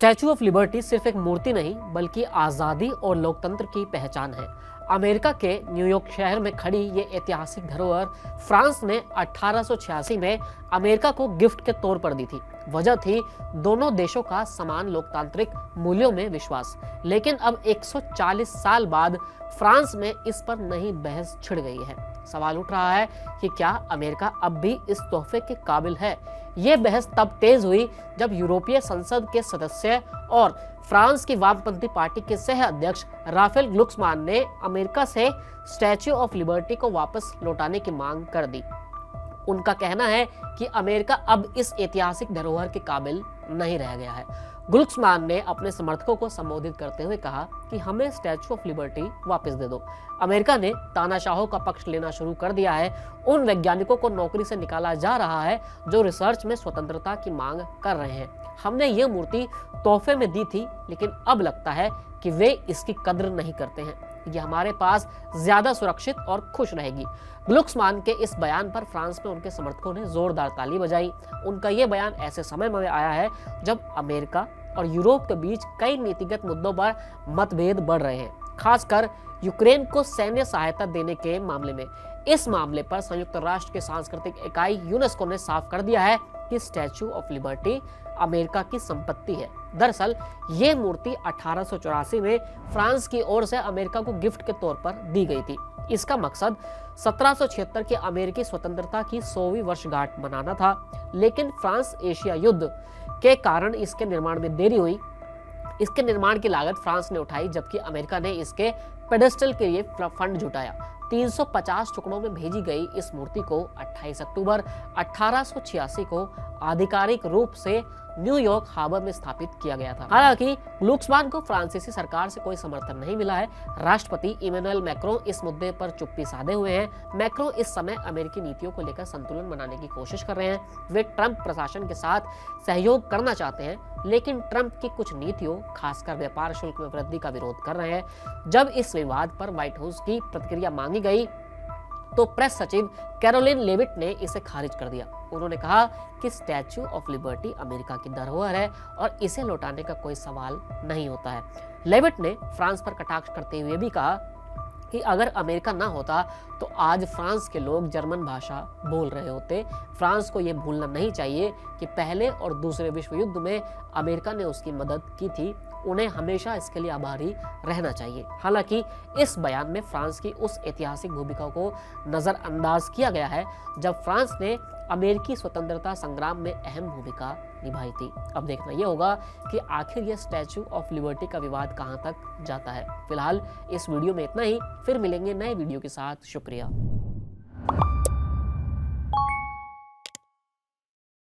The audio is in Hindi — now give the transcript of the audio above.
स्टैचू ऑफ लिबर्टी सिर्फ एक मूर्ति नहीं बल्कि आज़ादी और लोकतंत्र की पहचान है। अमेरिका के न्यूयॉर्क शहर में खड़ी ये ऐतिहासिक धरोहर फ्रांस ने 1886 में अमेरिका को गिफ्ट के तौर पर दी थी। वजह थी दोनों देशों का समान लोकतांत्रिक मूल्यों में विश्वास। लेकिन अब 140 साल बाद फ्रांस में इस पर नई बहस छिड़ गई है। सवाल उठ रहा है कि क्या अमेरिका अब भी इस तोहफे के काबिल है। ये बहस तब तेज हुई जब यूरोपीय संसद के सदस्य और फ्रांस की वामपंथी पार्टी के सह अध्यक्ष राफेल ग्लुक्समान ने अमेरिका से स्टैच्यू ऑफ लिबर्टी को वापस लौटाने की मांग कर दी। उनका कहना है कि अमेरिका अब इस ऐतिहासिक धरोहर के काबिल नहीं रह गया है। ग्लुक्समान ने अपने समर्थकों को संबोधित करते हुए कहा कि हमें स्टैच्यू ऑफ लिबर्टी वापस दे दो। अमेरिका ने तानाशाहों का पक्ष लेना शुरू कर दिया है। उन वैज्ञानिकों को नौकरी से निकाला जा रहा है जो रिसर्च में स्वतंत्रता की मांग कर रहे हैं। हमने ये मूर्ति तोहफे में दी थी, लेकिन अब लगता है कि वे इसकी कद्र नहीं करते हैं। ये हमारे पास ज्यादा सुरक्षित और खुश रहेगी। ग्लुक्समान के इस बयान पर फ्रांस में उनके समर्थकों ने जोरदार ताली बजाई। उनका ये बयान ऐसे समय में आया है जब अमेरिका और यूरोप के बीच कई नीतिगत मुद्दों पर मतभेद बढ़ रहे हैं, खासकर यूक्रेन को सैन्य सहायता देने के मामले में। इस मामले पर संयुक्त राष्ट्र की सांस्कृतिक इकाई यूनेस्को ने साफ कर दिया है कि स्टैच्यू ऑफ लिबर्टी अमेरिका की संपत्ति है। दरअसल ये मूर्ति 1884 में फ्रांस की ओर से अमेरिका को गिफ्ट के तौर पर दी गई थी। इसका मकसद 1776 की अमेरिकी स्वतंत्रता की 100वीं वर्षगांठ मनाना था, लेकिन फ्रांस एशिया युद्ध के कारण इसके निर्माण में देरी हुई। इसके निर्माण की लागत फ्रांस ने उठाई, जबकि अमेरिका ने इसके पेडेस्टल के लिए फंड जुटाया। 350 टुकड़ों में भेजी गई इस मूर्ति को 28 अक्टूबर 1886 को आधिकारिक रूप से न्यूयॉर्क हार्बर में स्थापित किया गया था। हालांकि ग्लुक्समान को फ्रांसीसी सरकार से कोई समर्थन नहीं मिला है। राष्ट्रपति इमैनुअल मैक्रों इस मुद्दे पर चुप्पी साधे हुए हैं। मैक्रों इस समय अमेरिकी नीतियों को लेकर संतुलन बनाने की कोशिश कर रहे हैं। वे ट्रंप प्रशासन के साथ सहयोग करना चाहते हैं, लेकिन ट्रंप की कुछ नीतियों, खासकर व्यापार शुल्क में वृद्धि का विरोध कर रहे हैं। जब इस विवाद पर व्हाइट हाउस की प्रतिक्रिया मांगी गई तो प्रेस सचिव कैरोलिन लेविट ने इसे खारिज कर दिया। उन्होंने कहा कि स्टैच्यू ऑफ लिबर्टी अमेरिका की धरोहर है और इसे लौटाने का कोई सवाल नहीं होता है। लेविट ने फ्रांस पर कटाक्ष करते हुए भी कहा कि अगर अमेरिका ना होता तो आज फ्रांस के लोग जर्मन भाषा बोल रहे होते। फ्रांस को यह भूलना नहीं चाहिए कि पहले और दूसरे विश्व युद्ध में अमेरिका ने उसकी मदद की थी। उन्हें हमेशा इसके लिए आभारी रहना चाहिए। हालांकि इस बयान में फ्रांस की उस ऐतिहासिक भूमिका को नजरअंदाज किया गया है जब फ्रांस ने अमेरिकी स्वतंत्रता संग्राम में अहम भूमिका निभाई थी। अब देखना यह होगा कि आखिर यह स्टैच्यू ऑफ लिबर्टी का विवाद कहां तक जाता है। फिलहाल इस वीडियो में इतना ही। फिर मिलेंगे नए वीडियो के साथ। शुक्रिया।